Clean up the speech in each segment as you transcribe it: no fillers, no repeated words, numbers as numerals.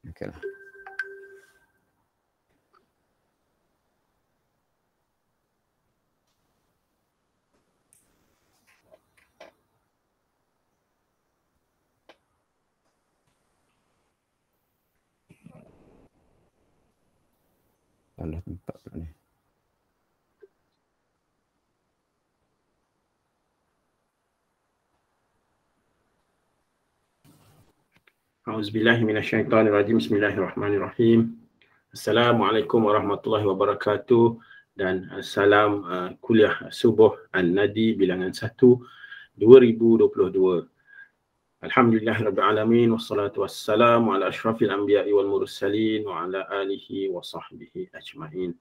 Okey lah. Salah tempat pula ni. A'udzubillahi minasyaitonirrajim. Bismillahirrahmanirrahim. Assalamualaikum warahmatullahi wabarakatuh dan salam kuliah subuh An-Nadi bilangan 1 2022. Alhamdulillahirabbil alamin wassalatu wassalamu ala asyrafil anbiya'i wal mursalin wa ala alihi wa sahbihi ajmain.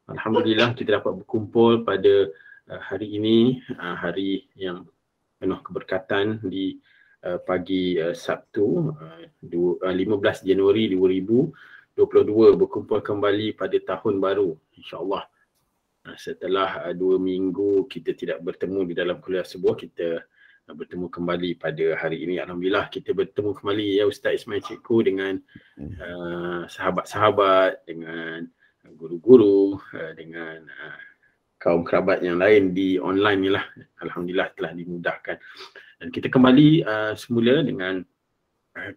Alhamdulillah kita dapat berkumpul pada hari ini, hari yang penuh keberkatan di pagi Sabtu 15 Januari 2022, berkumpul kembali pada tahun baru insya-Allah. Setelah 2 minggu kita tidak bertemu di dalam kuliah subuh, kita bertemu kembali pada hari ini. Alhamdulillah kita bertemu kembali ya Ustaz Ismail Cikgu dengan sahabat-sahabat, dengan guru-guru, dengan kaum kerabat yang lain di online ni lah. Alhamdulillah telah dimudahkan. Dan kita kembali semula dengan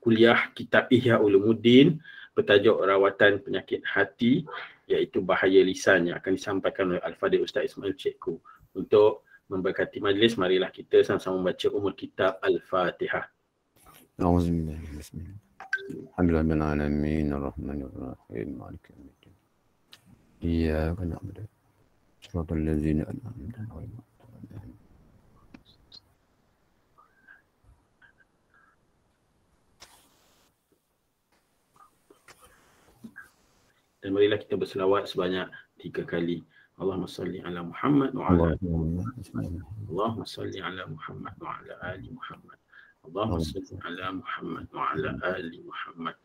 kuliah kitab Ihya Ulumuddin bertajuk Rawatan Penyakit Hati, iaitu bahaya lisan, yang akan disampaikan oleh Al-Fadhil Ustaz Ismail Cikgu. Untuk memberkati majlis, marilah kita sama-sama membaca umul kitab Al-Fatihah. Auzubillahi bismillah. Alhamdulillahil alamin arrahmanir rahim maliki yaumiddin. Iyyaka na'budu wa siratal ladzina an'amta 'alaihim. Dan marilah kita berselawat sebanyak 3 kali. Allahumma salli ala Muhammad wa ala Allahumma salli ala Muhammad wa ala ali Muhammad. Allahumma salli ala Muhammad wa ala ali Muhammad.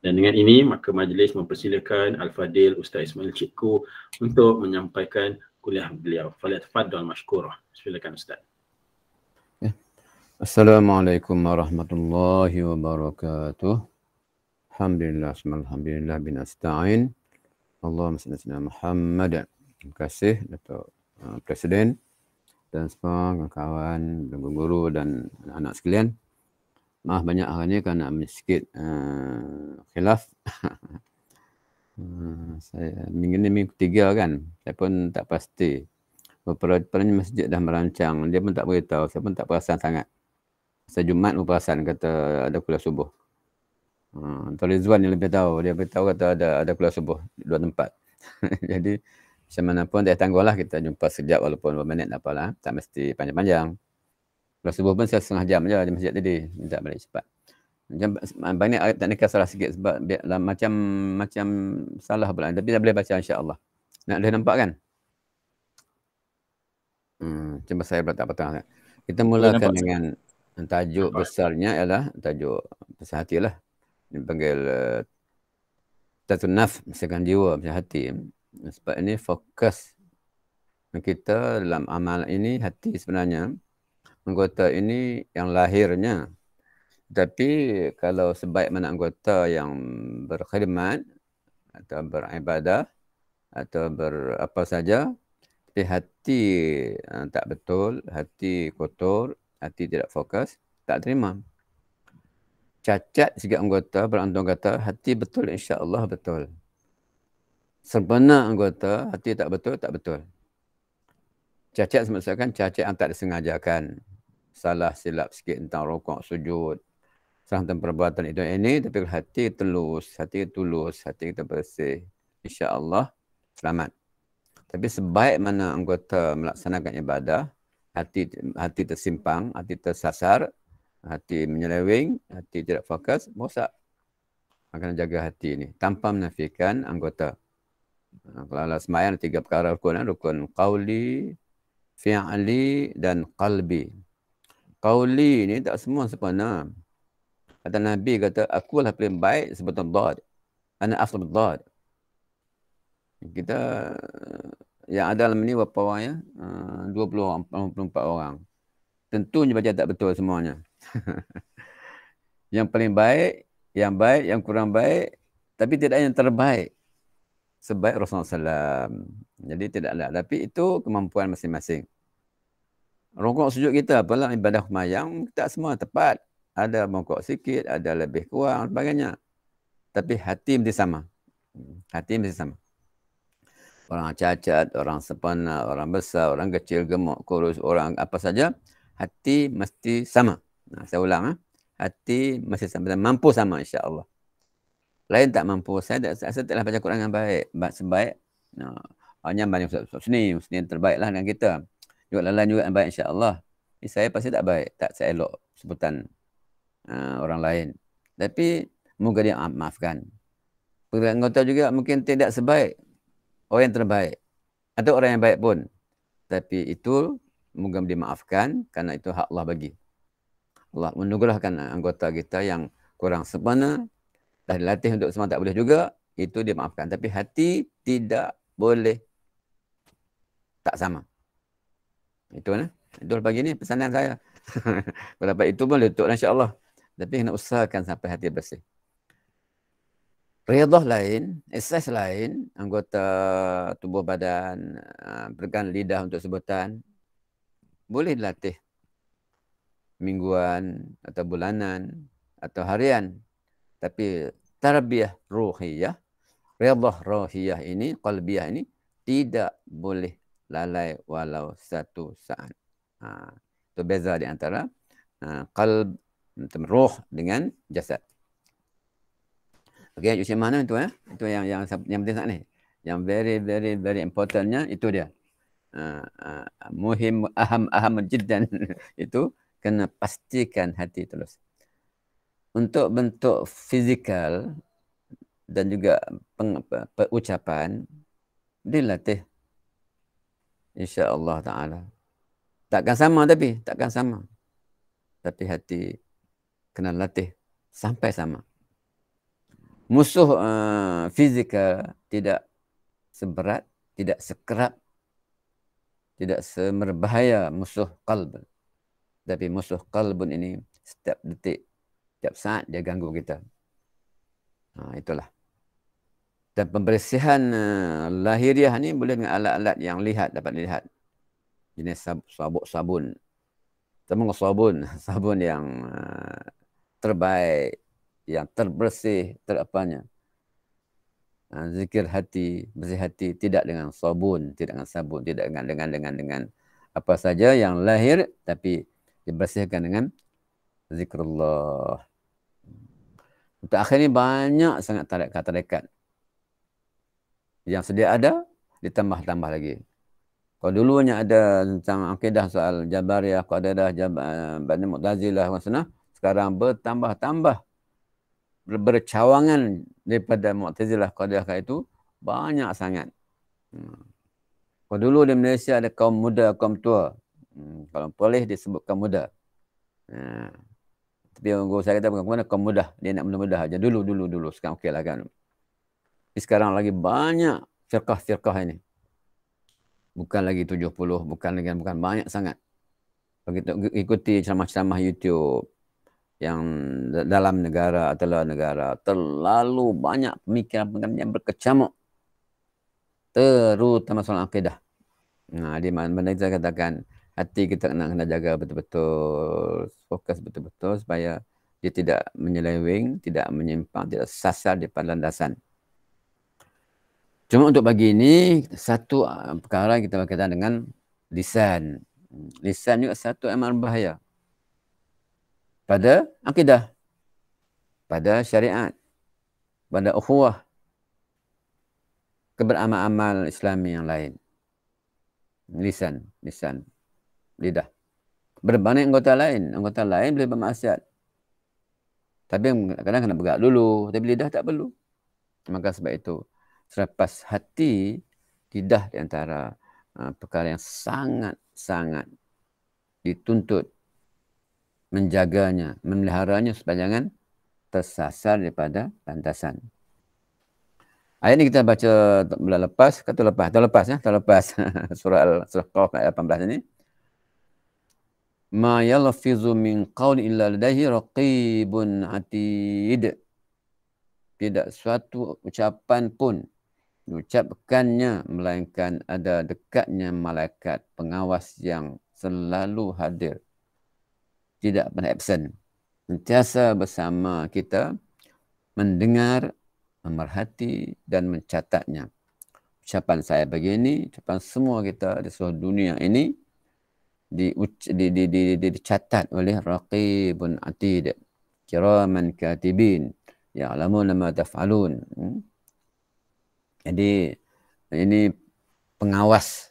Dan dengan ini maka majlis mempersilakan Al-Fadhil Ustaz Ismail Cikgu untuk menyampaikan kuliah beliau. Falyatafaddal mashkurah. Silakan Ustaz. Assalamualaikum warahmatullahi wabarakatuh. Alhamdulillah, alhamdulillah bin asta'in. Allahumma salli ala Muhammad. Terima kasih Datuk Presiden dan semua kawan, guru dan anak-anak sekalian. Maaf banyak hari ni kerana sikit khilaf. Saya minggu ni minggu 3 kan. Saya pun tak pasti. Beberapa masjid dah merancang. Dia pun tak beritahu. Saya pun tak perasan sangat. Saya Jumaat pun perasan kata ada kuliah subuh. Tuan Rizwan yang lebih tahu. Dia beritahu kata ada kuliah subuh di 2 tempat. Jadi macam mana pun dia tangguhlah kita jumpa sekejap walaupun 2 minit apalah. Tak mesti panjang-panjang. Kuliah subuh pun saya setengah jam je di masjid tadi. Minta balik cepat. Banyak ayat teknikal salah sikit sebab macam salah pula. Tapi dah boleh baca insya-Allah. Boleh nampak kan? Cuba saya patah-patah. Kita mulakan dengan tajuk besarnya ialah tajuk pasal hati lah. Dipanggil tatun naf, misalkan jiwa, misalkan hati. Sebab ini fokus kita dalam amal ini, hati sebenarnya anggota ini yang lahirnya. Tapi kalau sebaik mana anggota yang berkhidmat atau beribadah atau berapa saja, tapi hati tak betul, hati kotor, hati tidak fokus, tak terima. Cacat sikit anggota, berantung kata hati betul insya-Allah betul. Sempurna anggota, hati tak betul, tak betul. Cacat maksudkan cacat yang tak disengajakan. Salah silap sikit tentang rukuk, sujud. Salah tentang perbuatan itu ini, tapi hati tulus, hati kita bersih. Insya-Allah selamat. Tapi sebaik mana anggota melaksanakan ibadah, hati tersimpang, hati tersasar, hati menyeleweng, hati tidak fokus, rosak. Akan jaga hati ini tanpa menafikan anggota. Kalau sembahyang 3 perkara rukun, rukun qauli, fi'li dan qalbi. Qauli ni tak semua sempurna. Kata Nabi kata akulah paling baik sebetul dhad. Ana afdal dhad. Kita yang ada dalam ni berapa orang ya? 20 orang, 24 orang. Tentunya baca tak betul semuanya. Yang paling baik yang baik, yang kurang baik, tapi tidak yang terbaik sebaik Rasulullah SAW. Jadi tidak ada. Tapi itu kemampuan masing-masing. Rukuk sujud kita, apalah ibadah sembahyang, tak semua tepat. Ada bongkok sikit, ada lebih kurang, sebagainya. Tapi hati mesti sama. Hati mesti sama. Orang cacat, orang sempurna, orang besar, orang kecil, gemuk, kurus, orang apa saja, hati mesti sama. Nah, saya ulang. Hati mesti sama. Dan mampu sama, insya-Allah. Lain tak mampu. Saya taklah baca Quran yang baik. Sebaik. Hanya banyak Ustaz Husni yang terbaik lah dengan kita. Juga lain juga yang baik, insya-Allah. Saya pasti tak baik. Tak saya elok sebutan orang lain. Tapi, moga dia maafkan. Anggota juga mungkin tidak sebaik orang yang terbaik. Atau orang yang baik pun. Tapi itu, moga dimaafkan kerana itu hak Allah bagi. Allah menugerahkan anggota kita yang kurang sempurna, dah dilatih untuk semua tak boleh juga, itu dimaafkan. Tapi hati tidak boleh tak sama. Itu nah. Itu pagi ni pesanan saya. Kalau dapat itu pun letup insya-Allah. Tapi kena usahakan sampai hati bersih. Riadah lain, exercise lain, anggota tubuh badan, pergan lidah untuk sebutan, boleh dilatih mingguan atau bulanan atau harian. Tapi tarbiyah ruhiyah, riadah ruhiyah ini, qalbiyah ini tidak boleh lalai walau satu saat. Itu beza di antara qalb, ruh dengan jasad. Okey, usia mana itu Itu yang penting sangat ni. Yang very importantnya itu dia. Muhim, aham jiddan. Itu kena pastikan hati tulus. Untuk bentuk fizikal dan juga ucapan dilatih, insya-Allah taala. Takkan sama tapi hati kena latih sampai sama. Musuh fizikal tidak seberat, tidak sekerap, tidak semerbahaya musuh qalb. Tapi musuh qalbun ini setiap detik, setiap saat dia ganggu kita. Itulah. Dan pembersihan lahiriah ni boleh dengan alat-alat yang dapat dilihat. Jenis sabun. Termasuk sabun yang terbaik, yang terbersih, terapanya. Zikir hati, bersih hati tidak dengan sabun, tidak dengan sabun, tidak dengan apa saja yang lahir, tapi dibersihkan dengan zikrullah. Untuk akhir ni banyak sangat tarekat yang sedia ada, ditambah-tambah lagi. Kalau dulunya ada tentang akidah soal Jabariyah, Qadariah, Bani Mu'tazilah, sekarang bertambah-tambah, bercawangan daripada Mu'tazilah, Qadariah itu banyak sangat. Kalau dulu di Malaysia ada kaum muda, kaum tua. Kalau boleh disebut kaum muda. Tapi guru saya kata bukan kaum muda, dia nak muda-muda aja dulu. Sekarang okeylah kan. Tapi sekarang lagi banyak firqah ini. Bukan lagi 70, bukan banyak sangat. Begitu ikuti ceramah-ceramah YouTube yang dalam negara atau luar negara, terlalu banyak pemikiran yang berkecamuk, terutama soal akidah. Di mana kita katakan hati kita kena jaga betul-betul, fokus betul-betul supaya dia tidak menyeleweng, tidak menyimpang, tidak sasar di pada landasan. Cuma untuk pagi ini, satu perkara kita berkaitan dengan lisan. Lisan juga satu amat berbahaya. Pada akidah, pada syariat, pada ukhuwah, keberamal-amal Islami yang lain. Lisan, lidah. Berbanding anggota lain boleh bermaksiat. Tapi kadang kena bergerak dulu, tapi lidah tak perlu. Maka sebab itu, selepas hati, lidah di antara perkara yang sangat dituntut menjaganya, memeliharanya supaya jangan tersasar daripada landasan. Ayat ni kita baca bulan lepas, terlepas surah Qaf ayat 18 ini. Ma yalfizu min qawli illa ladaihi raqibun atid. tidak suatu ucapan pun diucapkannya melainkan ada dekatnya malaikat pengawas yang selalu hadir, tidak pernah absen, sentiasa bersama kita, mendengar, memerhati dan mencatatnya. Ucapan saya begini, ucapan semua kita di seluruh dunia ini dicatat oleh Raqibun Atid, kiraman katibin, ya'lamuna ma taf'alun. Jadi ini pengawas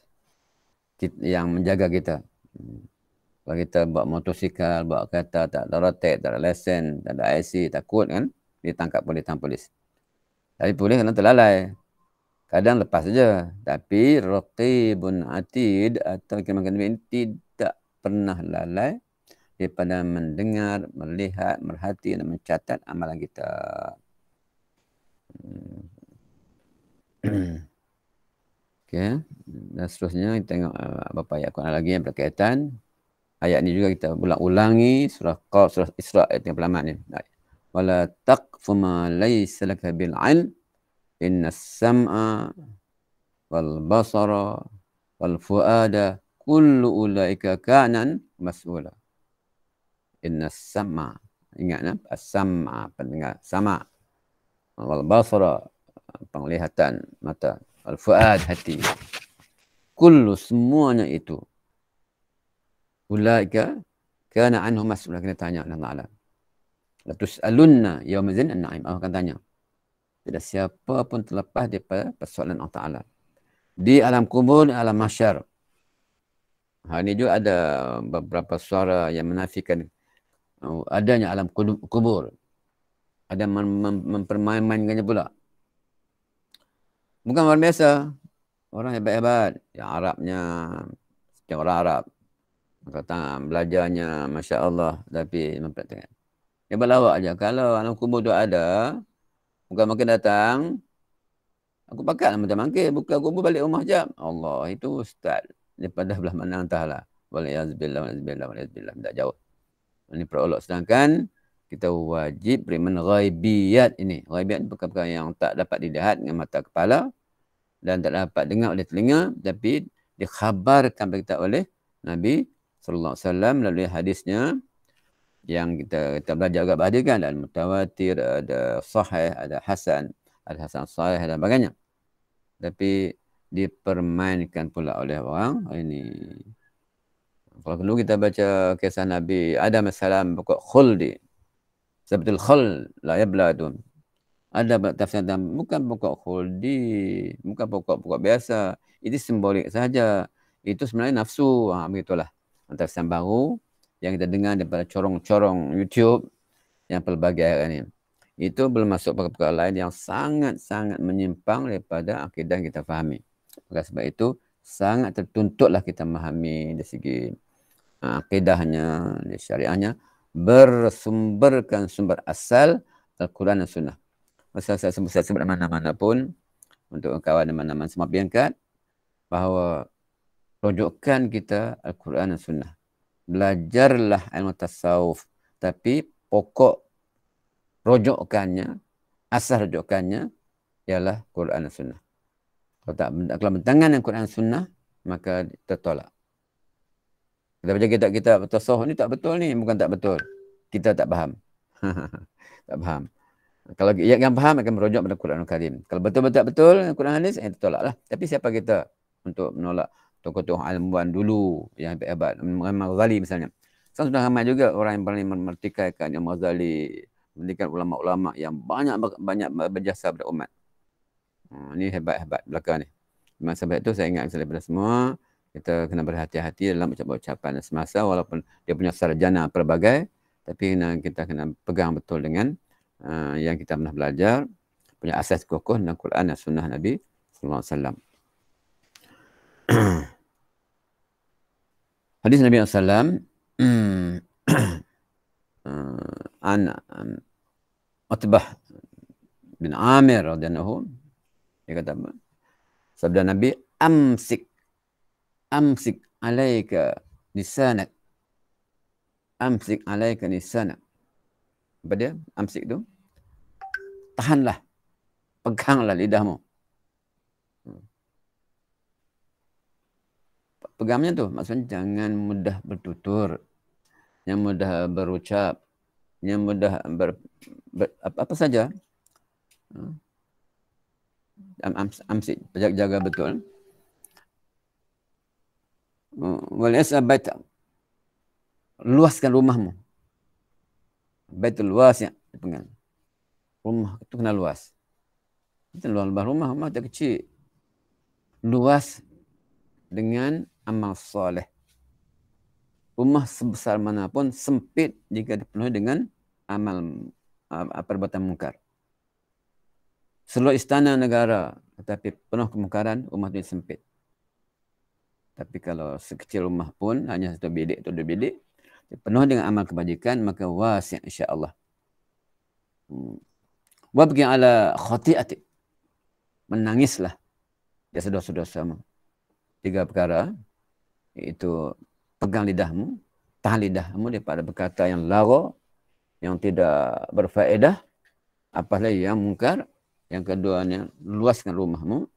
yang menjaga kita. Kalau kita bawa motosikal, bawa kereta, tak ada rotek, tak ada lesen, tak ada IC, takut kan ditangkap oleh polis. Tapi polis kadang terlalai. Kadang lepas saja. Tapi Raqibun Atid atau kiraman katibin tidak pernah lalai daripada mendengar, melihat, merhati dan mencatat amalan kita. Okey. Dan seterusnya kita tengok beberapa ayat Quran lagi yang berkaitan. Ayat ni juga kita ulang-ulangi surah Qaf, surah Isra ayat 38 ni. Wala taqfu ma laysa laka bil 'ilm innas sam'a wal basara wal fuada kullu ulaika kanan mas'ula. Innas sam'a, ingat nak as-sam'a, pendengar, sama, wal basara, penglihatan mata, wal fuad, hati, kullu, semuanya itu, ulaika kana anhu mas'ula, kena tanya Allah Ta'ala. La tus'alunna yawmazin an-na'im, Allah akan tanya. Tidak siapa pun terlepas daripada persoalan Allah Ta'ala. Di alam kubur, di alam mahsyar. Hari ini juga ada beberapa suara yang menafikan adanya alam kubur. Ada mempermain-mainkannya pula. Bukan orang biasa. Orang hebat-hebat. Yang Arabnya, yang orang Arab. Kata belajarnya, Masya Allah. Tapi mempraktikkan. Dia berlawak aja. Kalau alam kubur tu ada, bukan makin datang, aku pakat lah macam mangkir. Buka kubur balik rumah jam. Allah, itu ustaz. Daripada belah mana entahlah. Waliyazbillah, waliyazbillah, waliyazbillah. Tak jauh. Ini perolok. Sedangkan kita wajib beriman ghaibiyat ini. Ghaibiyat ini perkara yang tak dapat dilihat dengan mata kepala dan tak dapat dengar oleh telinga, tapi dikhabarkan kepada kita oleh Nabi sallallahu alaihi wasallam melalui hadisnya yang kita belajar agak bahadikan, ada mutawatir, ada sahih, ada hasan sahih dan sebagainya. Tapi dipermainkan pula oleh orang ini. Kalau perlu kita baca kisah Nabi Adam AS pokok khuldi. Sebetul khul la yabladun. Ada tafsir bukan pokok khuldi, bukan pokok biasa. Itu simbolik sahaja. Itu sebenarnya nafsu. Begitulah. Tafsir baru yang kita dengar daripada corong-corong YouTube yang pelbagai ini. Itu belum masuk perkara lain yang sangat-sangat menyimpang daripada akidah yang kita fahami. Maka sebab itu sangat tertuntutlah kita memahami dari segi akidahnya, syariahnya, bersumberkan sumber asal Al-Quran dan Sunnah. Masa saya sebut mana-mana pun, untuk kawan dan mana-mana semua biangkat, bahawa rujukan kita Al-Quran dan Sunnah. Belajarlah ilmu tasawuf, tapi pokok rujukannya, asal rujukannya ialah Quran dan Sunnah. Kalau bertentangan dengan Quran dan Sunnah, maka tertolak. Kita baca kitab-kitab tasawuf ni tak betul ni, bukan tak betul. Kita tak faham. Tak faham. Kalau yang faham akan merujuk pada Quran Al-Karim. Kalau betul-betul Quran hadis, tertolaklah. Tapi siapa kita untuk menolak tokoh-tokoh ilmuwan dulu yang hebat-hebat, Imam Ghazali misalnya. Sekarang sudah ramai juga orang yang paling memertikaikan Imam Ghazali, mendikan ulama-ulama yang banyak berjasa pada umat. Ini hebat-hebat belakang ni. Memang sebab itu saya ingat daripada semua, kita kena berhati-hati dalam ucapan semasa, walaupun dia punya sarjana pelbagai, tapi kita kena pegang betul dengan yang kita pernah belajar, punya asas kokoh dalam Quran dan Sunnah Nabi sallallahu alaihi wasallam. Hadis Nabi sallallahu alaihi wasallam an Utbah bin Amir radhiyallahu anhu, dia kata apa? Sabda Nabi, amsik alaika lisanak. Amsik alaika lisanak. Apa dia? Amsik tu? tahanlah, peganglah lidahmu. Pegangnya tuh maksudnya jangan mudah bertutur, yang mudah berucap, yang mudah apa saja. Amsik, jaga betul. Wal-yas'a bait, luaskan rumahmu. Baitul wasi', dipanggil. Rumah itu kena luas. Itu luas rumah tak kecil. Luas dengan amal soleh. Rumah sebesar manapun sempit jika dipenuhi dengan amal perbuatan mungkar. Seluruh istana negara tetapi penuh kemungkaran, rumah itu sempit. Tapi kalau sekecil rumah pun hanya satu bilik atau dua bilik, penuh dengan amal kebajikan, maka wasi' insya-Allah. Wabki ala khati'ati, menangislah dia dosa-dosamu. 3 perkara, iaitu pegang lidahmu, tahan lidahmu daripada berkata yang lara, yang tidak berfaedah, apalagi yang mungkar. Yang keduanya, luaskan rumahmu.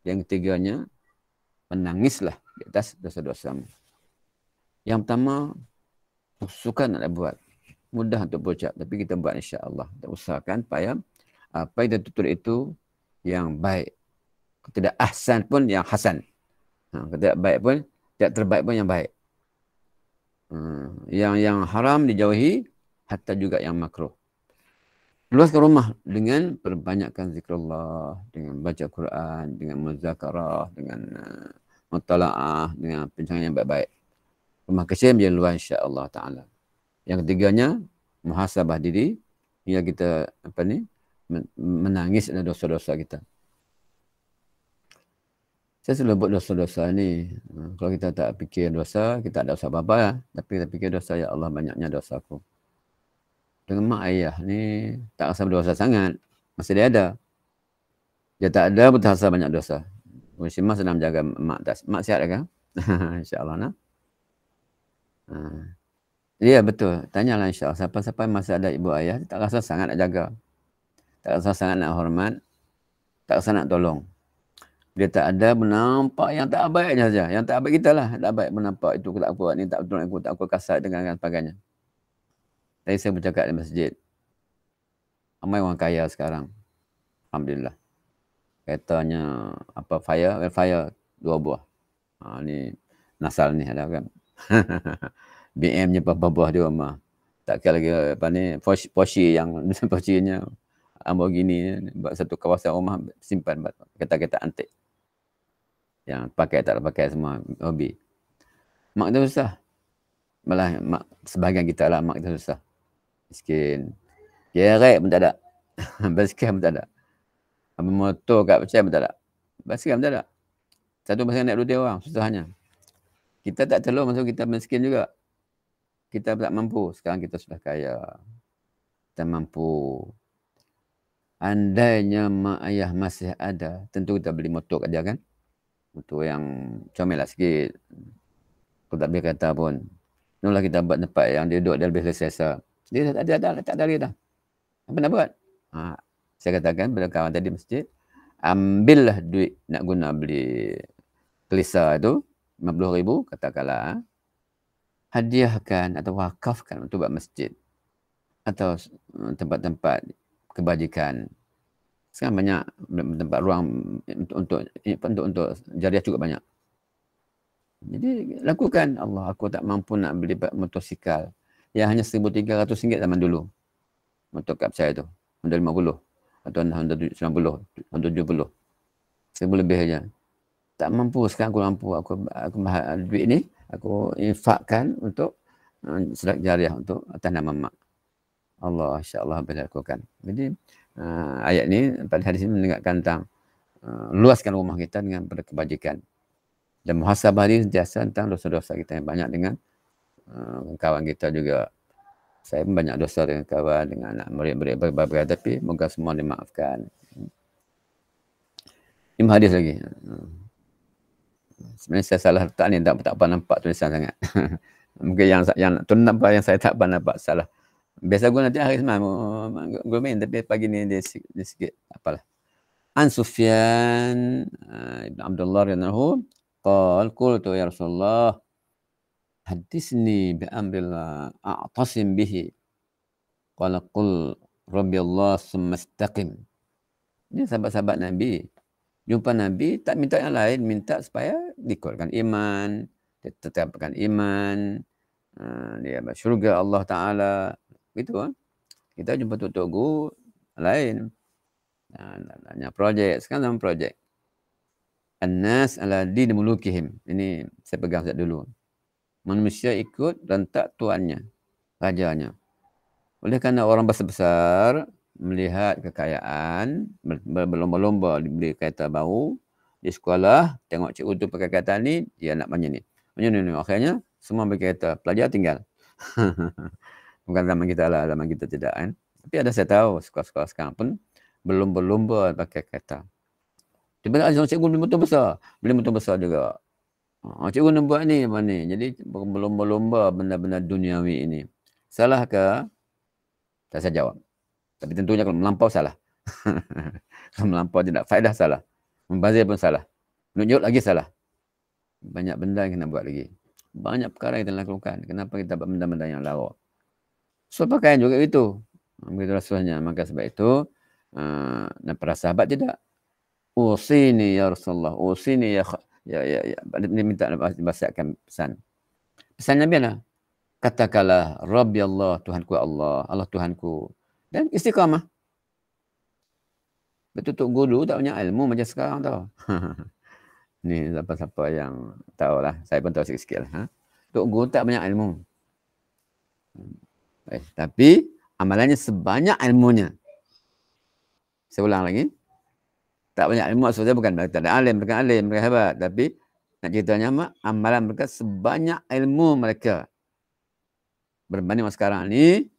Yang ketiganya, menangislah di atas dosa-dosamu. Yang pertama, suka nak buat. Mudah untuk berucap, tapi kita buat insya-Allah. Kita usahakan supaya apa yang ditutur itu yang baik. Tidak ahsan pun yang hasan. Tidak baik pun, tidak terbaik pun yang baik. Yang haram dijauhi, hatta juga yang makruh. Luaskan rumah dengan perbanyakkan zikrullah, dengan baca Quran, dengan muzakarah, dengan mutala'ah, dengan pencerahan yang baik-baik. Rumah kecil menjadi luas insya-Allah ta'ala. Yang ketiganya, muhasabah diri, hingga kita menangis dari dosa-dosa kita. Saya selalu buat dosa-dosa ni. Kalau kita tak fikir dosa, kita tak ada dosa apa-apa ya. Tapi kita fikir dosa, ya Allah banyaknya dosaku. Dengan mak ayah ni tak rasa berdosa sangat. Masih dia ada. Dia tak ada betul rasa banyak dosa. Muslimah sedang menjaga mak tak. Mak sihat kan? InsyaAllah nak. Ya betul. Tanyalah insyaAllah. Siapa-siapa masih ada ibu ayah, tak rasa sangat nak jaga. Tak rasa sangat nak hormat. Tak rasa nak tolong. Dia tak ada menampak yang tak baiknya saja. Yang tak baik kita lah. Tak baik menampak itu aku tak kuat. Ni tak betul aku. Tak aku kasar dengan sebagainya. Tadi saya bercakap di masjid. Ramai orang kaya sekarang. Alhamdulillah. Keretanya apa fire 2 buah. Ni nasal ni ada kan. BM-nya berapa buah di rumah. Tak kira lagi apa ni Porsche yang Porsche-nya Lamborghini buat satu kawasan rumah simpan kereta-kereta antik. Yang pakai tak pakai semua hobi. Mak kita susah. Malah mak sebahagian kita lah mak kita susah. Miskin. Kerek pun tak ada. Basikal pun tak ada. Apa motor kat pecah pun tak ada. Basikal pun tak ada. Satu basikal naik 2 orang. Susahnya. Kita tak telur masuk kita miskin juga. Kita tak mampu. Sekarang kita sudah kaya. Kita mampu. Andainya mak ayah masih ada, tentu kita beli motor kat dia kan. Motor yang comel lah sikit. Kalau tak boleh kata pun. Itulah kita buat tempat yang dia duduk, dia lebih selesa. Dia tak ada lagi dah. Apa nak buat? Saya katakan pada kawan tadi masjid, ambillah duit nak guna beli kelisa itu, 50,000 katakanlah. Hadiahkan atau wakafkan untuk buat masjid. Atau tempat-tempat kebajikan. Sekarang banyak tempat ruang untuk jariah juga banyak. Jadi lakukan. Allah, aku tak mampu nak beli motosikal yang hanya RM1,300 zaman dulu. Motor kap saya tu. Honda 50 atau Honda 90, Honda 70. 1,000 lebih aja. Tak mampu, sekarang aku mampu. Aku duit ni aku infakkan untuk sedekah jariah untuk atas nama mak. Allah, insya-Allah boleh lakukan. Jadi ayat ni pada hadis ini mengingatkan tentang luaskan rumah kita dengan kebajikan. Dan muhasabah diri sentiasa tentang dosa-dosa kita yang banyak dengan kawan kita juga. Saya pun banyak dosa dengan kawan, dengan anak murid-murid berbagai, tapi moga semua dimaafkan. Ini hadis lagi. Sebenarnya saya salah letak ni, tak nampak tulisan sangat. Mungkin yang tu nampak yang saya tak nampak salah. Biasa gua nanti hari semalam gua main, tapi pagi ni dia sikit apalah. An Sufyan ibn Abdullah radhiyallahu qala qultu ya Rasulullah hadisni bi amrillah a'tasim bihi. Qala qul rabbi Allah summa istaqim. Ini sahabat-sahabat Nabi. Jumpa Nabi tak minta yang lain, minta supaya dikuatkan iman, ditetapkan iman, dia syurga Allah Ta'ala. Gitu kan. Kita jumpa Tok Guru lain. Hanya projek. Sekarang dalam projek. An-nas ala din mulukihim. Ini saya pegang sejak dulu. Manusia ikut rentak tuannya, rajanya. Oleh kerana orang besar-besar melihat kekayaan, berlomba-lomba dibeli kereta baru, di sekolah, tengok cikgu tu pakai kereta ni, dia nak macam ni. Macam ni. Akhirnya, semua beli kereta. Pelajar tinggal. Bukan zaman kita lah, zaman kita tidak kan. Tapi ada saya tahu, sekolah-sekolah sekarang pun berlomba-lomba pakai kereta. Tiba-tiba cikgu beli motor besar. Beli motor besar juga. Cikgu nak buat ni, apa ni. Jadi, berlomba-lomba benda-benda duniawi ini. Salah ke? Tak saya jawab. Tapi tentunya kalau melampau salah. Kalau melampau tidak faedah salah. Membazir pun salah. Menunjuk lagi salah. Banyak benda yang kena buat lagi. Banyak perkara yang kita lakukan. Kenapa kita buat benda-benda yang lawa? So pakaian juga itu. Begitu Rasulnya. Maka sebab itu, dan para sahabat tidak. Usini ya Rasulullah. Usini ya. Dia minta dibahasakan pesan. Pesan Nabi lah. Katakanlah Rabbi Allah, Tuhanku Allah. Allah Tuhanku. Dan istiqamah. Betul Tok Guru tak banyak ilmu macam sekarang tau. Ni siapa-siapa yang tahulah. Saya pun tahu sikit-sikit lah. Tok Guru tak banyak ilmu. Tapi amalannya sebanyak ilmunya. Saya ulang lagi. Tak banyak ilmu maksudnya bukan mereka tak ada alim, mereka hebat. Tapi nak ceritanya amalan mereka sebanyak ilmu mereka. Berbanding sekarang ni,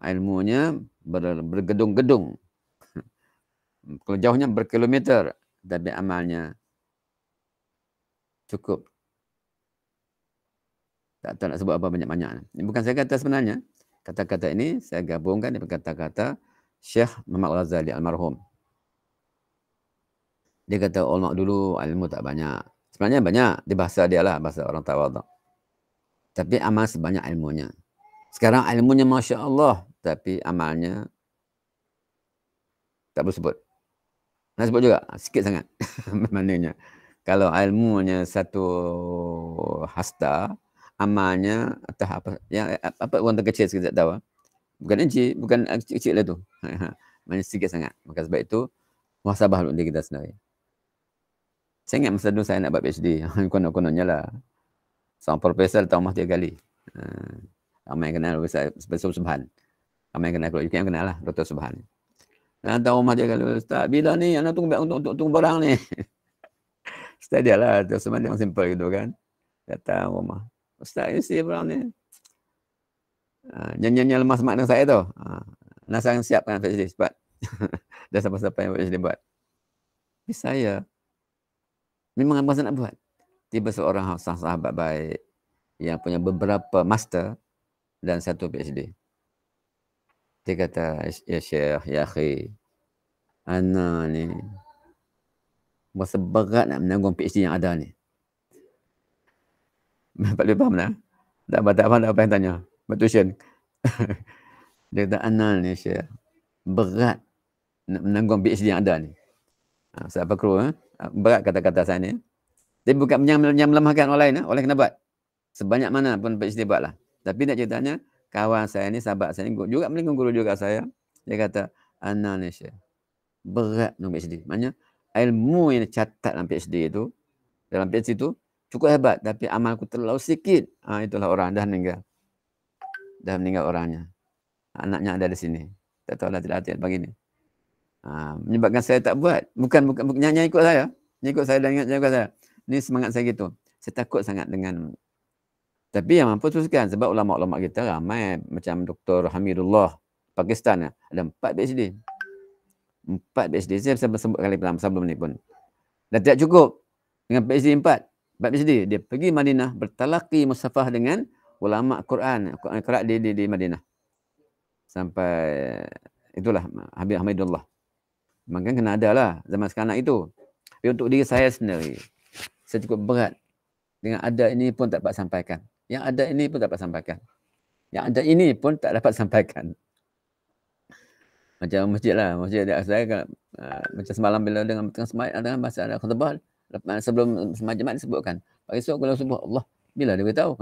ilmunya bergedung-gedung. Kalau jauhnya berkilometer, tapi amalnya cukup. Tak tahu nak sebut apa banyak-banyak. Ini bukan saya kata sebenarnya. Kata-kata ini saya gabungkan dengan kata-kata Syekh Muhammad Ghazali almarhum. Dia kata ulama dulu ilmu tak banyak. Sebenarnya banyak. Di bahasa dia lah, bahasa orang tawaduk. Tapi amal sebanyak ilmunya. Sekarang ilmunya Masya Allah. Tapi amalnya tak boleh sebut. Nak sebut juga? Sikit sangat. Maknanya. Kalau ilmunya satu hasta, amalnya atau apa yang apa orang terkecil sikit tak tahu. Bukan inci, bukan kecil lah tu. Maknanya sikit sangat. Maka sebab itu, muhasabah untuk diri kita sendiri. Saya ingat masa dulu saya nak buat PhD. Konon-kononnya lah. Seorang profesor tahu mah 3 kali. Ramai yang kenal Profesor Subhan. Ramai yang kenal, kalau UKM kenal lah, Dr. Subhan. Dan tahu rumah dia kali, Ustaz, bila ni anak tunggu barang ni? Ustaz dia lah, Dr. Subhan yang simple gitu kan. Datang rumah. Ustaz, isi barang ni. Nyanyi-nyanyi lemas mak dengan saya tu. Nasa yang siapkan PhD cepat. Dan siapa-siapa yang PhD buat. Tapi saya, memang apa saya nak buat. Tiba seorang sahabat baik yang punya beberapa master dan 1 PhD. Dia kata, ya Syekh, ya akhi, ana ni berasa berat nak menanggung PhD yang ada ni. Pak Lee faham tak? Tak faham apa yang tanya. Betul. Dia kata, ana ni Syekh, berat nak menanggung PhD yang ada ni. Ustaz Fakru, berat kata-kata saya ni. Tapi bukan yang melemahkan orang lain. Oleh kena buat. Sebanyak mana pun PhD buat lah. Tapi nak ceritanya, kawan saya ni, sahabat saya ni, juga melingkung guru juga saya. Dia kata, ana ni Syekh, berat nak PhD. Maksudnya, ilmu yang catat dalam PhD itu, cukup hebat. Tapi amalku terlalu sikit. Itulah orang dah meninggal. Dah meninggal orangnya. Anaknya ada di sini. Tak tahu lah tidak hati pagi ni. Menyebabkan saya tak buat. Bukan nyanyi ikut saya. Ikut saya dan ingat saya. Ini semangat saya gitu. Saya takut sangat dengan. Tapi yang mampu teruskan. Sebab ulama-ulama kita ramai. Macam Dr. Hamidullah. Pakistan. Ada 4 PhD. 4 PhD. Saya sebut kali sebelum ni pun. Dan tidak cukup. Dengan PhD 4 PhD. Dia pergi Madinah. Bertalaki musafah dengan ulama Quran. Quran di Madinah. sampai itulah Habib Hamidullah. Maka kena ada lah zaman sekarang itu. Tapi untuk diri saya sendiri, saya cukup berat. Dengan ada ini pun tak dapat sampaikan. Yang ada ini pun tak dapat sampaikan. Yang ada ini pun tak dapat sampaikan. Macam masjid lah. Masjid saya macam semalam bila dengan masa ada khutbah, sebelum semalam Jumaat disebutkan. Pagi esok kalau subuh, Allah, bila dia beritahu?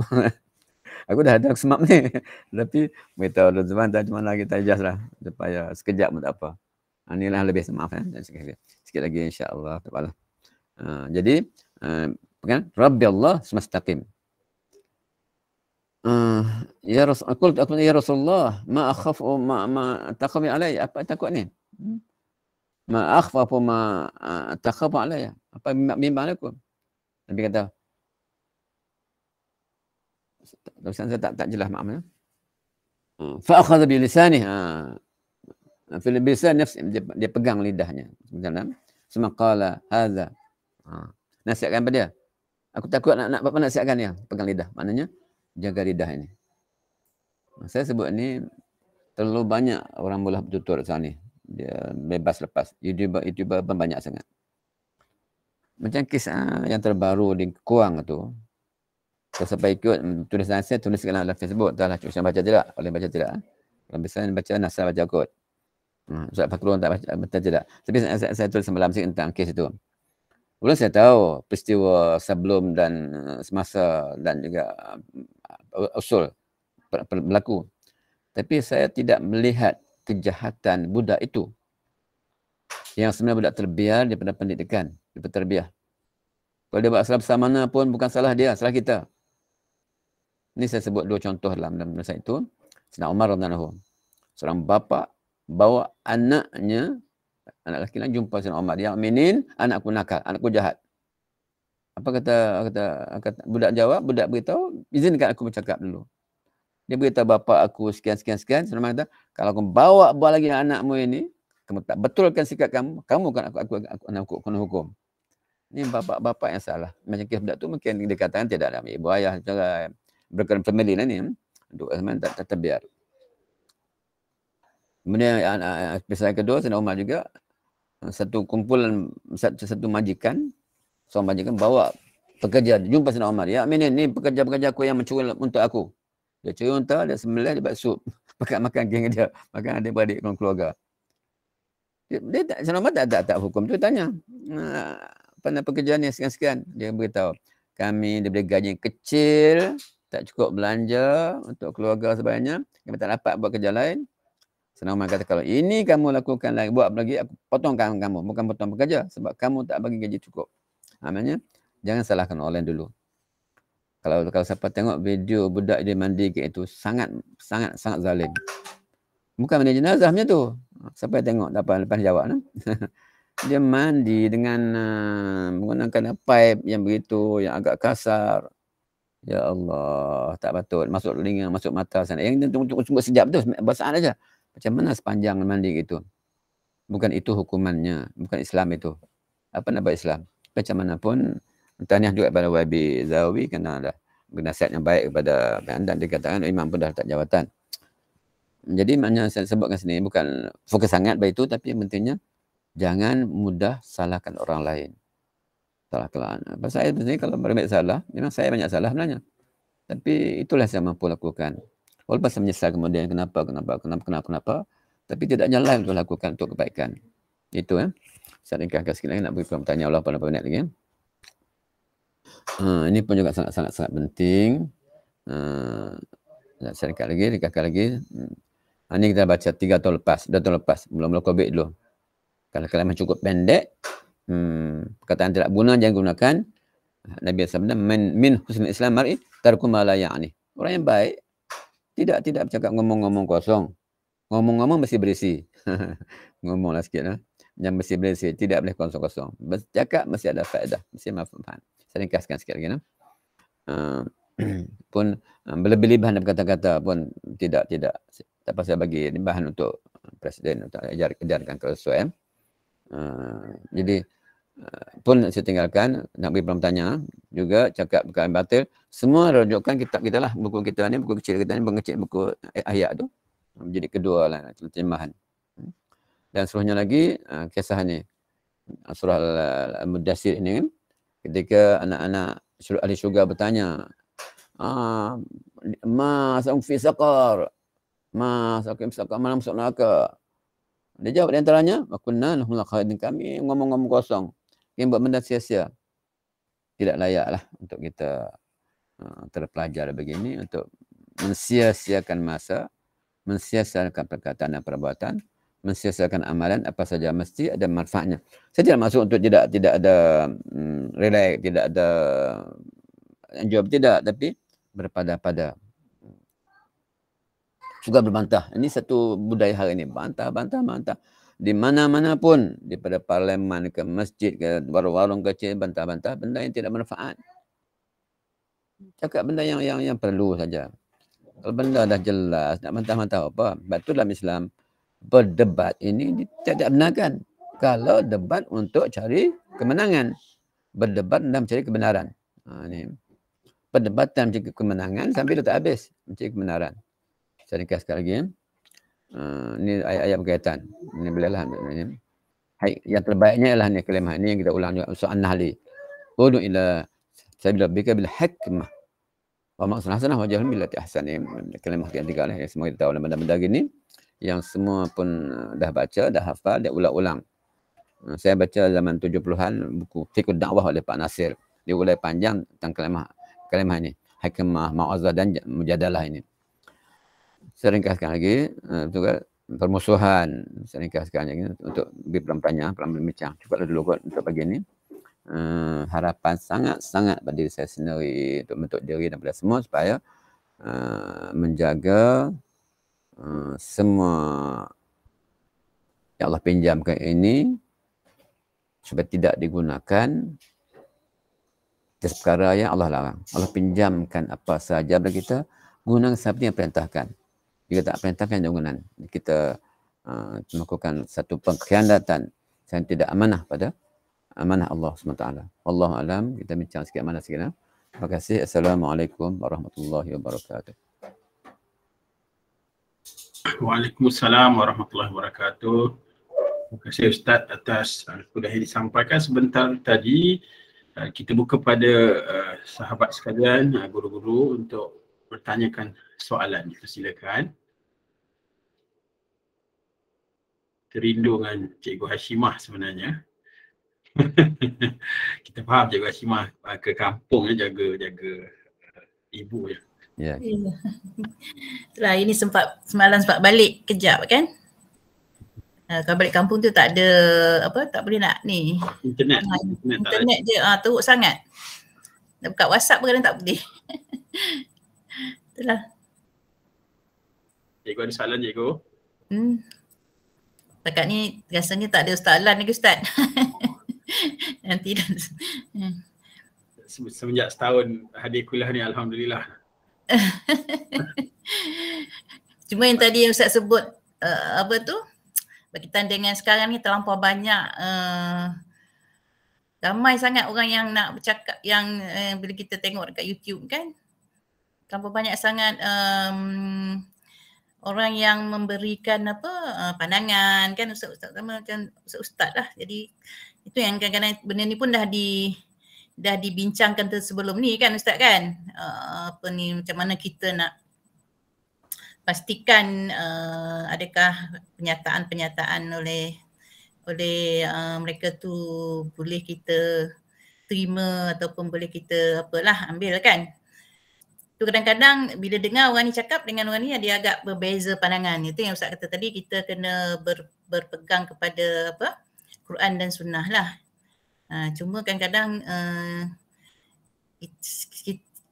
Aku dah ada semak ni. Tapi beritahu dalam zaman tak cuma lagi tajaz lah. Supaya sekejap pun tak apa. Inilah lebih maaf sikit lagi insya-Allah. Jadi kan Rabbi Allah semastaqim. Ya Rasul, aku ya Rasulullah, ma akhafu ma taqabi alai, apa takut ni? Ma akhfafu ma taqabu alai, apa bimbang aku? Nabi kata, saya tak jelas maknanya. Fa akhadha bi lisanihi. Fi lisan nafsi, dia pegang lidahnya. Sebenarnya semua qala hadza. Nasihatkan pada dia. Aku takut nak apa nasihatkan dia, pegang lidah. Maknanya jaga lidah ini. Saya sebut ni terlalu banyak orang bola bertutur sana ni. Dia bebas lepas. YouTuber pun banyak sangat. Macam kisah yang terbaru di Kuang tu. Kalau sampai ikut tulisan saya, tuliskan dalam Facebook. Entahlah cuba baca tidak. Boleh baca tidak. Kalau bisa baca Nasar baca kot. Ustaz Fakrul tak baca tidak. Tapi saya tulis semalam sikit tentang kes itu. Mula saya tahu peristiwa sebelum dan semasa dan juga usul berlaku. Tapi saya tidak melihat kejahatan budak itu. Yang sebenarnya budak terbiar daripada pendidikan, daripada terbiar. Kalau dia buat salah besar mana pun bukan salah dia, salah kita. Ini saya sebut dua contoh dalam masa itu. Sayyidina Umar radhiyallahu anhu. Seorang bapa bawa anaknya, anak lelaki lain jumpa Sayyidina Umar. Dia aminin, anakku nakal, anakku jahat. Apa kata budak jawab, budak beritahu, izinkan aku bercakap dulu. Dia beritahu bapa aku sekian. Sayyidina Umar kata, kalau aku bawa lagi anakmu ini, kamu tak betulkan sikap kamu kan aku kena hukum. Ini bapa yang salah. Macam kes budak tu mungkin dikatakan tidak ada ibu ayah cara berkaitan family lah ni. Untuk zaman tak terbiar. Kemudian episode kedua, Sayyidina Umar juga satu kumpulan, satu majikan, seorang majikan bawa pekerja, jumpa Sayyidina Umar. Ya, ini pekerja-pekerja aku yang mencuri untuk aku. Dia curi unta, dia sembelih, dia buat sup. Makan geng dia, makan adik-beradik keluarga. Sayyidina Umar tak hukum tu, tanya. Apa pekerjaan ni sekian-sekian? Dia beritahu, kami diberi gaji kecil, tak cukup belanja untuk keluarga sebanyak, kami tak dapat buat kerja lain. Sayyidina Umar kata, kalau ini kamu lakukan lagi, buat lagi, aku potongkan kamu. Bukan potong pekerja, sebab kamu tak bagi gaji cukup. Maknanya, jangan salahkan orang lain dulu. Kalau siapa tengok video budak dia mandi kayak itu, sangat zalim. Bukan mandi jenazah macam tu. Siapa yang tengok, lepas jawab. Dia mandi dengan menggunakan pipe yang begitu, yang agak kasar. Ya Allah, tak patut. Masuk telinga, masuk mata sana. Yang tunggu sekejap tu, basah aja. Macam mana sepanjang mandi gitu? Bukan itu hukumannya. Bukan Islam itu. Apa nak buat Islam? Macam mana pun, tahniah juga kepada YB Zawi kerana ada nasihat yang baik kepada dan dikatakan imam pun dah letak jawatan. Jadi maknanya saya sebutkan sini bukan fokus sangat pada itu, tapi pentingnya jangan mudah salahkan orang lain. Salah. Saya sebenarnya kalau berbuat salah, memang saya banyak salah sebenarnya. Tapi itulah saya mampu lakukan. Walaupun saya menyesal kemudian kenapa. Tapi tidak nyala untuk lakukan untuk kebaikan. Itu saya ringkaskan sikit lagi, nak beri pertanyaan Allah pada minit lagi. Ini pun juga sangat penting. Saya ringkaskan lagi. Ini kita baca 2 tahun lepas. Mula-mula COVID dulu. Kalau kalimah cukup pendek, perkataan tidak guna jangan gunakan. Nabi SAW min husnul Islam mar'i tarku ma la ya'ni. Orang yang baik tidak bercakap ngomong-ngomong kosong. Ngomong-ngomong mesti berisi. Ngomonglah sikit lah. Yang mesti berisi, tidak boleh kosong-kosong. Bercakap mesti ada faedah, mesti manfaat. Saya ringkaskan sikit lagi. Pun berlebih-lebihan dalam kata-kata pun tidak. Tak pasal bagi bahan untuk presiden untuk ajarkan kesesuaian. Jadi pun saya tinggalkan, nak beri pertanyaan juga, cakap bukan batil. Semua rujukan kitab kita lah, buku kita ni, buku kecil kita ni, buku ayat tu. Jadi kedua lah terjemahan. Dan seterusnya lagi kisah ni surah Al-Mudaththir ini kan, ketika anak-anak ahli syurga bertanya, ma fi saqar, ma fi saqar, mana masuk neraka. Dia jawab di antaranya, wa kunna nahnu khalidin, kami ngomong-ngomong kosong. Kami buat benda sia-sia. Tidak layaklah untuk kita terpelajar begini, untuk mensia-siakan masa, mensia-siakan perkataan dan perbuatan, mensia-siakan amalan apa saja, mesti ada manfaatnya. Saya tidak maksud untuk tidak ada relax, tidak ada enjoy, tidak, tapi berpada-pada. Juga berbantah. Ini satu budaya hari ini. Bantah. Di mana-mana pun, daripada parlimen ke masjid ke warung-warung kecil, bantah-bantah benda yang tidak bermanfaat. Cakap benda yang perlu saja. Kalau benda dah jelas, nak bantah-bantah apa? Sebab tu dalam Islam, berdebat ini tidak benarkan. Kalau debat untuk cari kemenangan. Berdebat dalam mencari kebenaran. Ini. Perdebatan mencari kemenangan sampai tak habis mencari kebenaran. Saya ringkas sekali lagi. Ini ayat-ayat berkaitan. Ini bolehlah. Yang terbaiknya ialah ni kalimah ini yang kita ulang juga. Surah An-Nahl. Udu ila sabila bika bil hikmah. Wa maqsad hasanah wa jahil billati ahsan. Kalimah yang tiga lah. Yang semua kita tahu benda-benda gini. Yang semua pun dah baca, dah hafal, dia ulang-ulang. Saya baca zaman 70-an buku Fiqh Dakwah oleh Pak Nasir. Dia ulai panjang tentang kalimah ini. Hikmah, mau'azah dan mujadalah ini. Saya ringkaskan lagi, juga permusuhan. Saya ringkaskan lagi untuk lebih pelan-pelannya, pelan-pelan. Cukuplah dulu kot untuk pagi ini. Harapan sangat-sangat pada diri saya sendiri, untuk bentuk diri daripada semua supaya menjaga semua yang Allah pinjamkan ini supaya tidak digunakan atas perkara yang Allah larang. Allah pinjamkan apa sahaja kepada kita, gunakan seperti yang perintahkan. Jika tak perintahkan, jangan kita melakukan satu pengkhianatan yang tidak amanah pada amanah Allah SWT. Wallahu alam. Kita bincang sikit amanah sikit. Terima kasih. Assalamualaikum warahmatullahi wabarakatuh. Waalaikumsalam warahmatullahi wabarakatuh. Terima kasih Ustaz atas kuliah yang disampaikan sebentar tadi. Kita buka pada sahabat sekalian, guru-guru untuk bertanyakan soalan. Silakan. Terindu dengan Cikgu Hashimah sebenarnya. Kita faham Cikgu Hashimah ke kampung jaga ibu je. Ya. Itulah, ini semalam sempat balik kejap kan. Kalau balik kampung tu tak ada tak boleh nak ni. Internet je teruk sangat. Nak buka WhatsApp pun kadang tak boleh. Itulah. Cikgu ada soalan Cikgu? Dekat ni rasanya tak ada Ustaz Alan lagi Ustaz. Nanti dah. Semenjak setahun hadir kuliah ni alhamdulillah. Cuma yang tadi yang Ustaz sebut berkaitan dengan sekarang ni terlampau banyak ramai sangat orang yang nak bercakap yang bila kita tengok dekat YouTube kan. Terlampau banyak sangat orang yang memberikan pandangan kan ustaz sama macam ustaz lah. Jadi itu yang kadang-kadang benda ni pun dah dibincangkan sebelum ni kan ustaz kan. Macam mana kita nak pastikan adakah penyataan oleh mereka tu boleh kita terima ataupun boleh kita ambil kan. Tu kadang-kadang bila dengar orang ni cakap dengan orang ni dia agak berbeza pandangan. Itu yang Ustaz kata tadi, kita kena berpegang kepada Quran dan Sunnah lah. Cuma kadang-kadang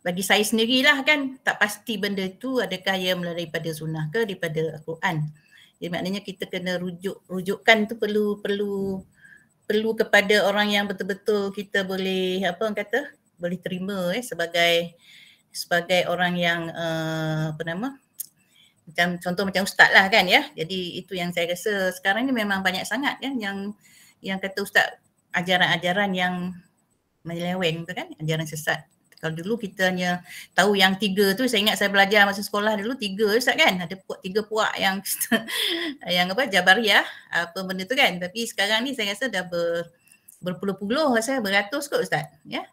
bagi saya sendirilah kan tak pasti benda tu adakah ia melalui pada Sunnah ke daripada Quran. Jadi maknanya kita kena rujukan tu perlu kepada orang yang betul-betul kita boleh boleh terima sebagai orang yang macam contoh macam ustaz lah kan ya. Jadi itu yang saya rasa sekarang ni memang banyak sangat kan yang kata ustaz ajaran-ajaran yang menyeleweng tu kan, ajaran sesat Kalau dulu kita hanya tahu yang 3 tu, saya ingat saya belajar masa sekolah dulu 3 Ustaz kan, ada 3 puak yang yang apa Jabariyah, apa benda tu kan. Tapi sekarang ni saya rasa dah berpuluh-puluh, saya beratus kot Ustaz. Ya,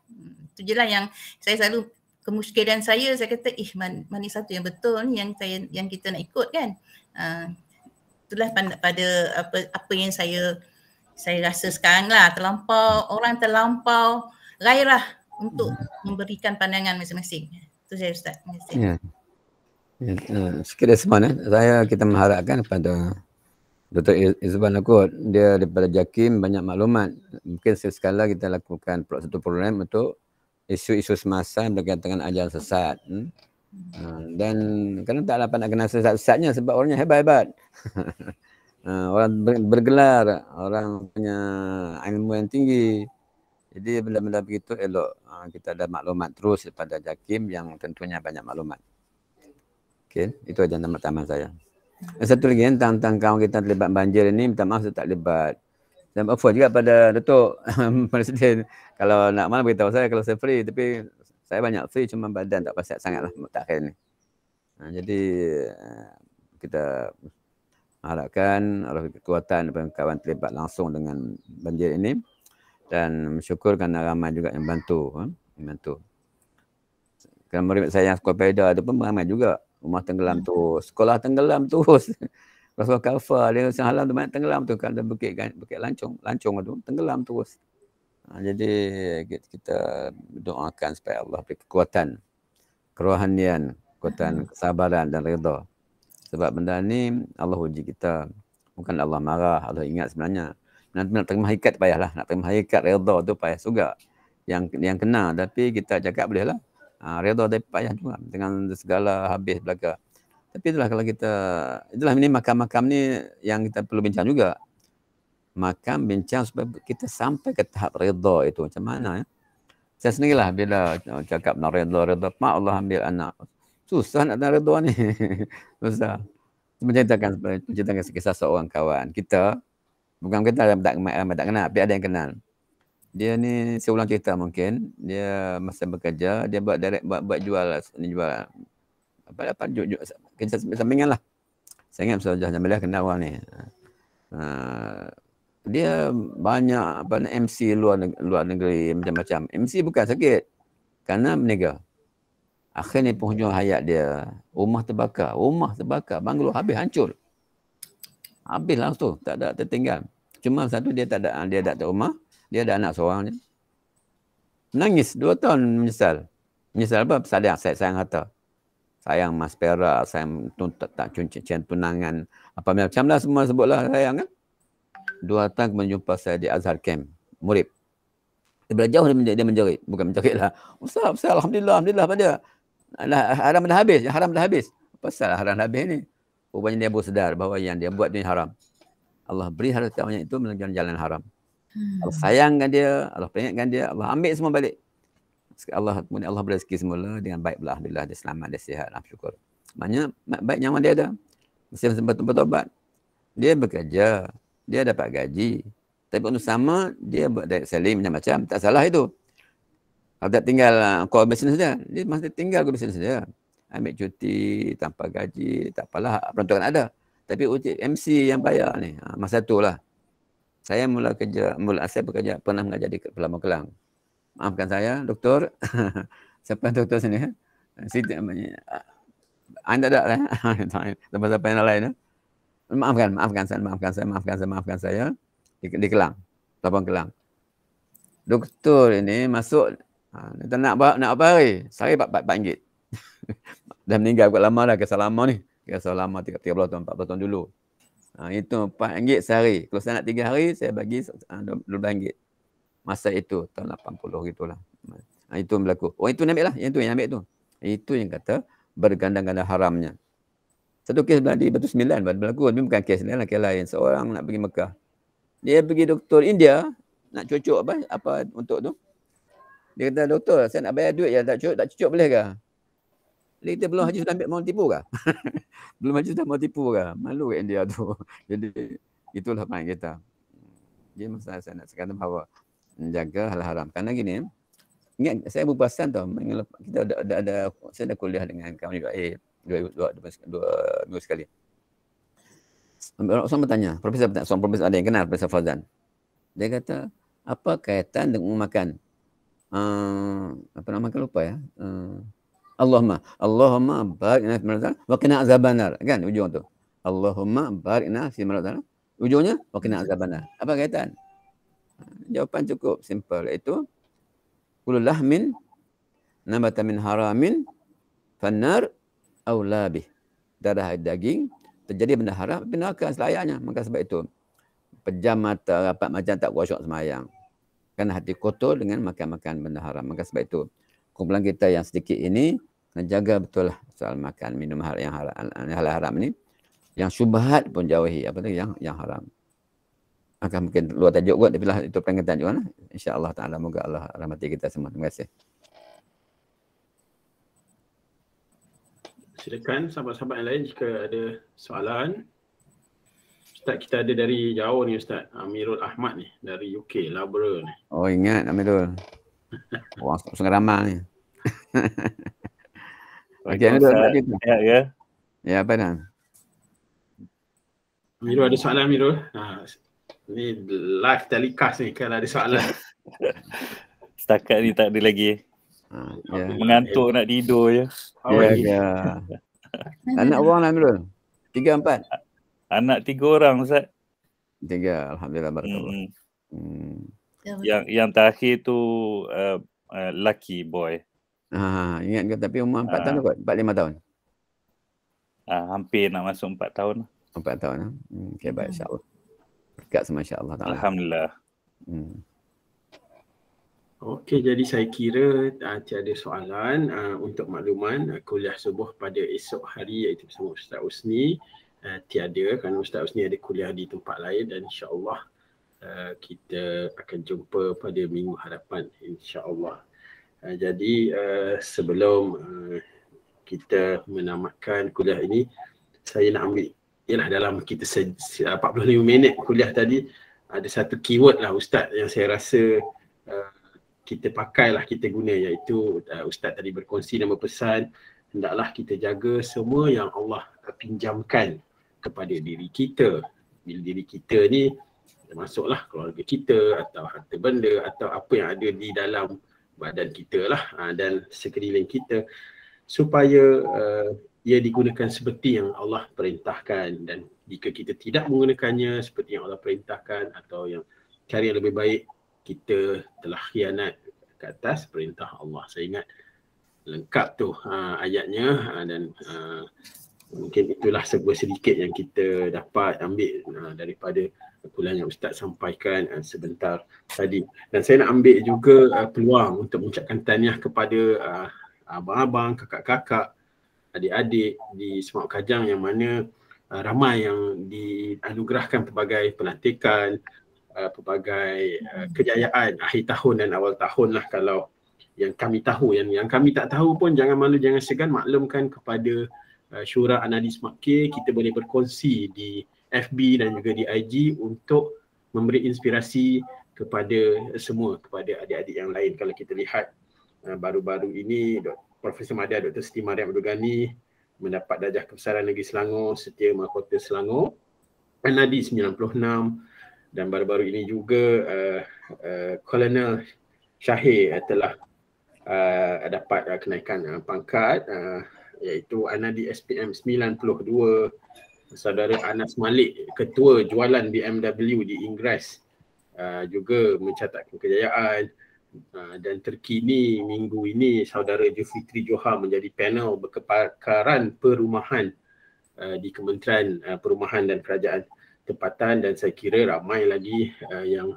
itu je lah yang saya selalu, kemusykilan saya kata mana satu yang betul ni yang kita nak ikut kan. Itulah pada apa yang saya rasa sekarang lah, orang terlampau gairah untuk memberikan pandangan masing-masing. Itu saya Ustaz. Terima kasih. Ya. Sekiranya semua kita mengharapkan kepada Dr. Izzuban Nakut, dia daripada JAKIM banyak maklumat. Mungkin sekali kita lakukan satu program untuk isu-isu semasa berkaitan dengan ajaran sesat. Dan kadang tak dapat nak kenal sesat-sesatnya sebab orangnya hebat-hebat. Orang bergelar, orang punya ilmu yang tinggi. Jadi benda-benda begitu elok kita ada maklumat terus daripada JAKIM yang tentunya banyak maklumat. Okay, itu aja nama pertama saya. Satu lagi tentang kawan kita terlibat banjir ini, minta maaf saya tak terlibat. Dan offer juga pada Datuk Presiden. Kalau nak mana beritahu saya kalau saya free, tapi saya banyak free cuma badan tak pasal sangatlah mutakhir ni. Jadi kita harapkan oleh kekuatan kawan terlibat langsung dengan banjir ini dan bersyukur kerana ramai juga yang bantu. Kerana murid saya yang sekolah peda tu pun ramai juga. Rumah tenggelam terus, sekolah tenggelam terus. Rasul Kafar dia sehalang tu banyak tenggelam tu, kalau bukit lancung tu tenggelam terus. Jadi kita doakan supaya Allah beri kekuatan, kerohanian, kekuatan kesabaran dan redha. Sebab benda ni Allah uji kita. Bukan Allah marah, Allah ingat sebenarnya. Nak terima hakikat payahlah, nak terima hakikat redha tu payah juga. Yang kena, tapi kita cakap boleh lah. Redha tapi payah juga dengan segala habis belaka. Tapi itulah kalau kita, itulah ini makam-makam ni yang kita perlu bincang juga. Makam bincang supaya kita sampai ke tahap redha itu macam mana ya. Saya sendirilah bila cakap nak redha, mak Allah ambil anak. Susah nak redha ni. Susah. Menceritakan kisah seorang kawan kita, bukan kita tak kenal, tapi ada yang kenal. Dia ni saya ulang cerita mungkin, dia masa bekerja, dia buat jual apa kerja sampingan lah. Saya ingat Ustaz Jamila kenal orang ni. Dia banyak MC luar negeri macam-macam. MC bukan sakit, kerana berniaga. Akhirnya penghujung hayat dia, rumah terbakar, banglo habis hancur. Habis langsung, tak ada tertinggal. Cuma satu dia tak ada rumah. Dia ada anak seorang je. Menangis 2 tahun menyesal. Menyesal apa? Sayang harta. Sayang mas perak, sayang tak cincin tunangan. Apa macam lah semua sebutlah sayang kan. 2 tahun menjumpa saya di Azhar Camp. Murid. Dia jauh dia menjerit. Bukan menjerit lah. Ustaz, Alhamdulillah pada. Haram dah habis. Apa salah haram dah habis ni? Rupanya dia baru sedar bahawa yang dia buat ni haram. Allah beri harta banyak itu melalui jalan haram. Allah sayangkan dia, Allah peringatkan dia, Allah ambil semua balik. Allah beri rezeki semula dengan baik belah. Alhamdulillah dia selamat, dia sihat, syukur. Maknanya baik nyaman dia ada. Mesti sempat bertobat. Dia bekerja, dia dapat gaji. Tapi untuk sama dia buat direct selling macam-macam, tak salah itu. Kalau tak tinggal core business dia, dia masih tinggal core business dia. Ambil cuti tanpa gaji, tak apalah, peruntukan ada. Tapi MC yang bayar ni, masa itulah. Saya saya bekerja, pernah mengajar di Pulau Kelang. Maafkan saya, doktor. Siapa doktor sini? Anda tak ada? Siapa yang lain? Maafkan saya. Di Kelang, Pulau Kelang. Doktor ini masuk, dia nak apa hari? Sehari RM4. Dah meninggal buat lama dah, kisah lama ni. Kisah lama 30 tahun, 40 tahun dulu. Itu RM4 sehari. Kalau saya nak 3 hari, saya bagi RM12. Masa itu, tahun 80 gitulah. Itu berlaku. Oh itu ambil lah. Yang ambil tu. Itu yang kata bergandang-gandang haramnya. Satu kes di Batu Sembilan berlaku. Tapi bukan kes lain, kes lain. Seorang nak pergi Mekah. Dia pergi doktor India, nak cucuk apa untuk tu. Dia kata, doktor, saya nak bayar duit je, tak cucuk boleh ke? Dia kata, belum haji sudah ambil, mau tipu ke? Belum haji sudah mau tipu ke? Malu kat India tu. Jadi, itulah pandangan kita. Dia masalah saya nak sekata bahawa menjaga hal haram. Kerana gini, Ingat saya berperasan tau, kita ada saya dah kuliah dengan kawan juga dua minggu sekali. Orang bertanya, profesor ada yang kenal Profesor Fauzan. Dia kata, apa kaitan dengan makan? Apa nama makan lupa ya? Allahumma barikna fi razaqna wa qina azabannar. Kan ujung tu. Allahumma barikna fi razaqna. Ujungnya wa qina azabannar. Apa kaitan? Jawapan cukup simple, iaitu kullu lahmin nabata min haramin fannar aula bih. Darah daging terjadi benda haram, neraka selayaknya. Maka sebab itu pejam mata, rapat macam tak khusyuk semayang. Kerana hati kotor dengan makan-makan benda haram. Maka sebab itu kumpulan kita yang sedikit ini kena jaga betul lah soal makan minum yang haram ni. Yang syubhat pun jauhi, apa tu yang haram. Maka mungkin luar tajuk kot, tapi lah itu peringatan juga lah. InsyaAllah ta'ala, moga Allah rahmati kita semua. Terima kasih. Silakan sahabat-sahabat yang lain jika ada soalan. Ustaz, kita ada dari jauh ni Ustaz, Amirul Ahmad ni, dari UK, Labra ni. Oh ingat Amirul. Orang Sungai Ramah ni. Okey, Amirul. Ya. Ya, apa dah? Amirul ada soalan Amirul? Ni live telecast ni kalau ada soalan. Setakat ni tak ada lagi. Ya. Mengantuk nak tidur je. Ya. Anak orang lah Amirul? 3, 4? Anak 3 orang Ustaz. 3, Alhamdulillah, barakallah. Yang terakhir tu lucky boy. Ingat ke, tapi umur 4 tahun kot? 4-5 tahun? Hampir nak masuk 4 tahun. 4 tahun. Okey, baik, insyaAllah. Berkat sama insyaAllah. Alhamdulillah. Okey, jadi saya kira tiada soalan. Untuk makluman, kuliah subuh pada esok hari iaitu bersama Ustaz Usni tiada, kerana Ustaz Usni ada kuliah di tempat lain, dan insyaAllah kita akan jumpa pada minggu hadapan insyaAllah. Jadi sebelum kita menamatkan kuliah ini, saya nak ambil, ialah dalam kita 45 minit kuliah tadi, ada satu keyword lah Ustaz yang saya rasa kita pakailah, kita guna, iaitu Ustaz tadi berkongsi dan berpesan, hendaklah kita jaga semua yang Allah pinjamkan kepada diri kita. Bila diri kita ni termasuklah keluarga kita atau harta benda atau apa yang ada di dalam badan kita lah, dan sekeliling kita, supaya ia digunakan seperti yang Allah perintahkan. Dan jika kita tidak menggunakannya seperti yang Allah perintahkan atau yang cara yang lebih baik, kita telah khianat ke atas perintah Allah. Saya ingat lengkap tu ayatnya, dan mungkin itulah sebuah sedikit yang kita dapat ambil daripada kuliah yang Ustaz sampaikan sebentar tadi. Dan saya nak ambil juga peluang untuk mengucapkan tahniah kepada abang-abang, kakak-kakak, adik-adik di Semak Kajang yang mana ramai yang dianugerahkan pelbagai pelantikan, pelbagai kejayaan akhir tahun dan awal tahun lah. Kalau yang kami tahu, yang kami tak tahu pun jangan malu, jangan segan maklumkan kepada Syura Anadi Smart K. Kita boleh berkongsi di FB dan juga di IG untuk memberi inspirasi kepada semua, kepada adik-adik yang lain. Kalau kita lihat baru-baru ini Profesor Madya Dr. Siti Mariam Abdul Ghani mendapat darjah kebesaran Negeri Selangor, Setia Mahkota Selangor, Anadi 96, dan baru-baru ini juga Kolonel Syahir telah dapat kenaikan pangkat, iaitu Anadi SPM 92. Saudara Anas Malik, Ketua Jualan BMW di Inggeris, juga mencatatkan kejayaan. Dan terkini minggu ini Saudara Julfitri Johar menjadi panel berkepakaran perumahan di Kementerian Perumahan dan Kerajaan Tempatan, dan saya kira ramai lagi yang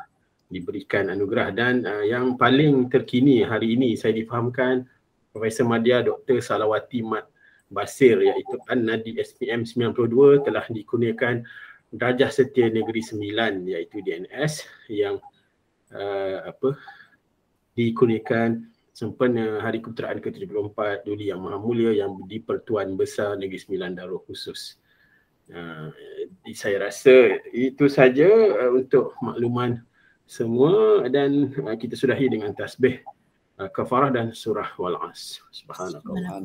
diberikan anugerah. Dan yang paling terkini hari ini saya difahamkan Profesor Madya Dr. Salawati Mat Basir, iaitu An-Nadi SPM 92 telah dikurniakan darjah Setia Negeri 9, iaitu DNS, yang dikurniakan sempena Hari Keputeraan ke-74 Duli Yang Maha Mulia yang di Pertuan Besar Negeri Sembilan Darul Khusus. Saya rasa itu saja untuk makluman semua, dan kita sudahi dengan tasbih kafarah dan surah Wal-As. Subhanakallah.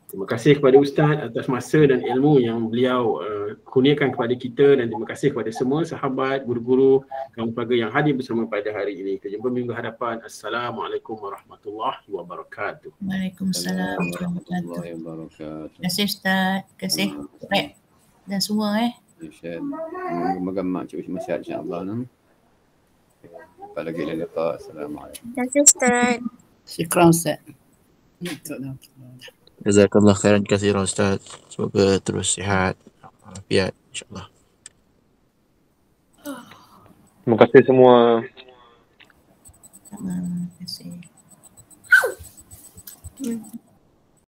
Terima kasih kepada Ustaz atas masa dan ilmu yang beliau kurniakan kepada kita, dan terima kasih kepada semua sahabat, guru-guru, kaum keluarga yang hadir bersama pada hari ini. Kita jumpa minggu hadapan. Assalamualaikum warahmatullahi wabarakatuh. Waalaikumsalam warahmatullahi wabarakatuh. Terima kasih Ustaz. Terima kasih Rek dan semua Semoga mak cik Usman sihat insya-Allah. Jumpa lagi lain liqa. Assalamualaikum. Terima kasih Ustaz. Syukran Ustaz. Jazakallah khairan katsiran Ustaz. Semoga terus sihat, afiat insya-Allah. Terima kasih semua. Terima kasih.